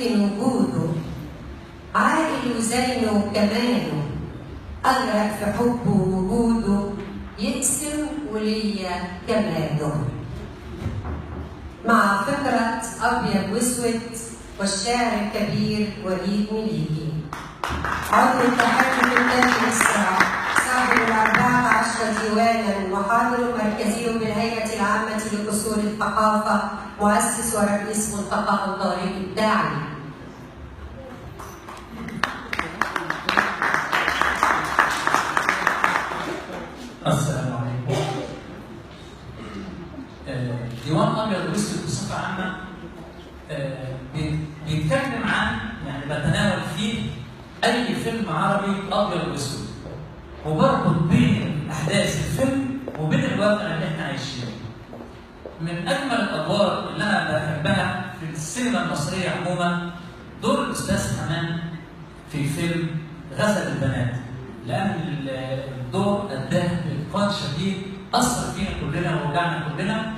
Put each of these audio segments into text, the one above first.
يمكن وجوده، عاقل وزينه وكماله، أغرق في حبه ووجوده، يقسم وليا كماله. مع فكرة أبيض وأسود والشاعر الكبير وليد مليجي، عضو التحالف الإنتاج الإسراء، صاحب 14 ديوانا، محاضر مركزي بالهيئة العامة لأصول الثقافة، مؤسس ورئيس ملتقى الطريق الداعي. السلام عليكم. ديوان ابيض واسود بصفه عامه بيتكلم عن، يعني بتناول فيه اي فيلم عربي ابيض واسود، وبربط بين احداث الفيلم وبين الواقع اللي احنا عايشينه. من اجمل الادوار اللي انا بحبها في السينما المصريه عموما دور الاستاذ حمام في فيلم غزل البنات، لأن الدور أداه بإتقان شديد، أثر فينا كلنا ووجعنا كلنا،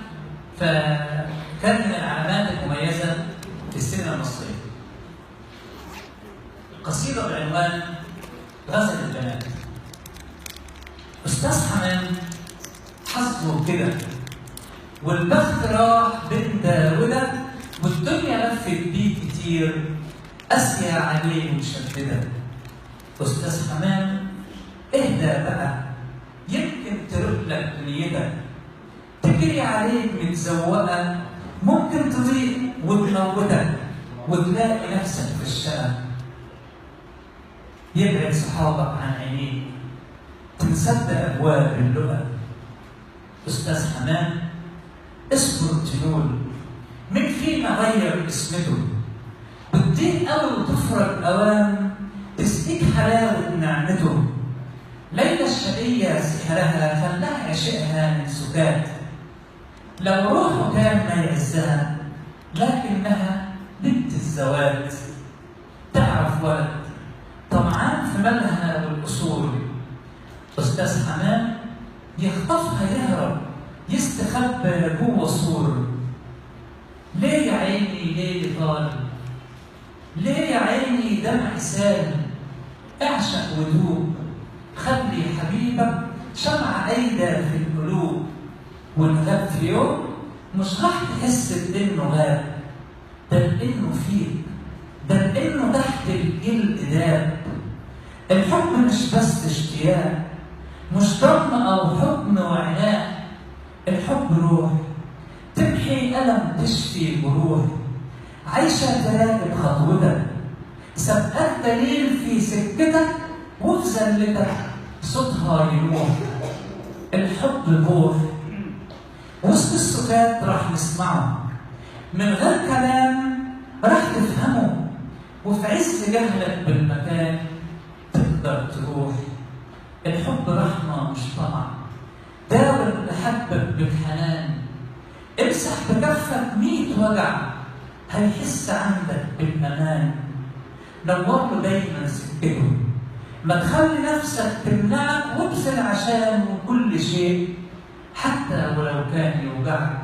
فكان من العلامات المميزة في السينما المصرية. قصيدة بعنوان غزل البنات. أستاذ حمام حظه كده والبخت راح بين ده وده، والدنيا لفت بيه كتير، قاسية عليه ومشددة. أستاذ حمام اهدى بقى، يمكن تروح لك دنيتك، تجري عليك متزوقة، ممكن تضيق وتموتك وتلاقي نفسك في الشقة. يبعد صحابك عن عينيك، تنسد أبواب اللقا. أستاذ حمام اصبر تنول، مين فينا غير اسمته، بتضيق قوي وتفرج أوام، تسقيك حلاوة نعمته. ليلى الشقية سحرها خلاها عشقها من سكات، لو روحه كان ما يعزها، لكنها بنت الزواج. تعرف ولد طمعان في مالها والأصول، أستاذ حمام يخطفها يهرب، يستخبى جوه سور. ليه يا عيني ليه طالب، ليه يا عيني دمع سال، اعشق ودوب، خلي حبيبك شمعة أيدة في القلوب. وإن غاب في يوم مش راح تحس بإنه غاب، ده بإنه فيك، ده بإنه تحت الجلد داب. الحب مش بس اشتياق، مش ضم أو حضن وعناء، الحب روح تمحي ألم، تشفي جروح، عايشة تراقب خطوتك، سبقات دليل في سكتك، وفي زلتك صوتها يروح. الحب روح وسط السكات راح نسمعه، من غير كلام راح تفهمه، وفي عز جهلك بالمكان تقدر تروح. الحب رحمة مش طمع، داول لحبك بالحنان، امسح بكفك 100 وجع، هيحس عندك بالأمان. نور له دايما سكته، ما تخلي نفسك تمنعك، وابذل عشان كل شيء، حتى ولو كان يوجعك.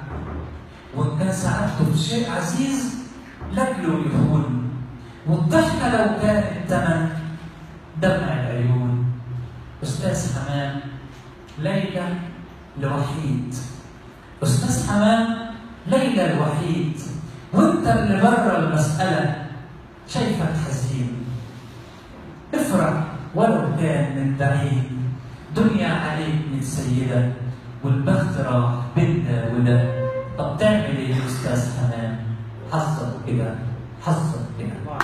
وإن كان سعادته في شيء عزيز لاجله يهون، والضحكة لو كان الثمن دمع العيون. أستاذ حمام ليلى الوحيد، أستاذ حمام ليلى الوحيد، وانت اللي بره المسألة شايفك حزين. افرح ولو كان من بعيد، دنيا عليك متسيدة، والبخت راح بين ده وده. طب تعمل ايه يا أستاذ حمام؟ حظك كده، حظك كده.